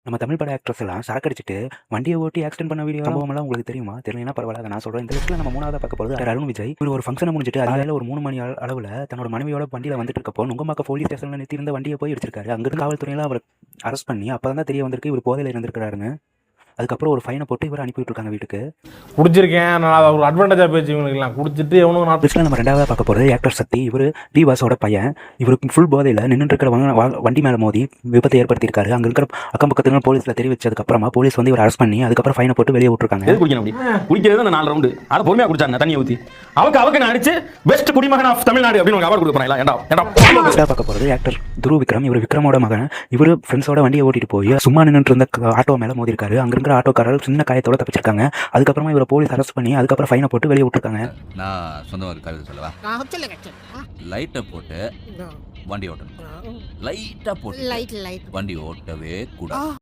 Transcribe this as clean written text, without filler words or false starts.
நம்ம தமிழ் பட ஆக்ட்ரஸ் எல்லாம் சரக்கு அடிச்சுட்டு வண்டியை ஓட்டி ஆக்சிடென்ட் பண்ண வீடியோ சம்பவம்லாம் உங்களுக்கு தெரியுமா? தெரியலனா பரவாயில்ல, அதை நான் சொல்றேன். இந்த லிஸ்ட்ல நம்ம மூணாவதா பார்க்க போறது அருண் விஜய். இவர் ஒரு ஃபங்க்ஷனை முடிஞ்சிட்டு அதிகாலையில் ஒரு 3 மணி அளவுல தன்னோட மனைவியோட வண்டியில வந்துட்டு இருக்கப்போ நுங்கம்பாக்கம் போலீஸ் ஸ்டேஷன்ல நிறுத்தி இருந்த வண்டியை போய் இடிச்சிருக்காரு. அங்கிருந்து காவல்துறையில அவர் அரெஸ்ட் பண்ணி அப்பதான் தெரிய வந்திருக்கு இவர் போதையில இருந்திருக்காருன்னு. அதுக்கப்புறம் ஒரு ஃபைனை போட்டு இவர் அனுப்பி விட்டுருக்காங்க வீட்டுக்கு. குடிச்சிருக்கேன் நான் ஒரு அட்வான்டேஜா பேச்சு இவங்களுக்குலாம் குடிச்சிட்டு எவனும் நான் லிஸ்ட்ல நம்ம ரெண்டாவதா பார்க்க போறது ஆக்டர் சக்தி. இவர் டி வாசோட பையன். இவருக்கு ஃபுல் போதையில நின்றுட்டு இருக்கிற வண்டி மேல மோதி விபத்தை ஏற்படுத்தியிருக்காரு. அங்க இருக்கிற அக்கம் பக்கத்துல போலீஸ்ல தெரிவிச்சதுக்கு அப்புறமா போலீஸ் வந்து இவர் அரெஸ்ட் பண்ணி அதுக்கப்புறம் ஃபைனை போட்டு வெளியே விட்டுருக்காங்க. குடிக்கிறது அந்த 4 ரவுண்டு அதை பொறுமையா குடிச்சாங்க தண்ணியை ஊத்தி அவக்கு நான் அடிச்சு பெஸ்ட் குடிமகன் ஆஃப் தமிழ்நாடு அப்படின்னு அவார்டு கொடுக்குறாங்க. பார்க்க போறது ஆக்டர் துருவ் விக்ரம். இவர் விக்ரமோட மகன். இவர் ஃப்ரெண்ட்ஸோட வண்டியை ஓட்டிட்டு போய் சும்மா நின்றுட்டு இருந்த ஆட்டோ மேல மோதி இருக்காரு. அங்க இருக்கிற ஆட்டோக்காரர் சின்ன காயத்தோட தப்பிச்சிருக்காங்க. அதுக்கப்புறமா இவரை போலீஸ் அரெஸ்ட் பண்ணி அதுக்கப்புறம் ஃபைனை போட்டு வெளியே விட்டுருக்காங்க. நான் சொந்த ஒரு கருத்து சொல்லவா? லைட்டை போட்டு வண்டி ஓட்டணும், லைட்டா போட்டு வண்டி ஓட்டவே கூடாது.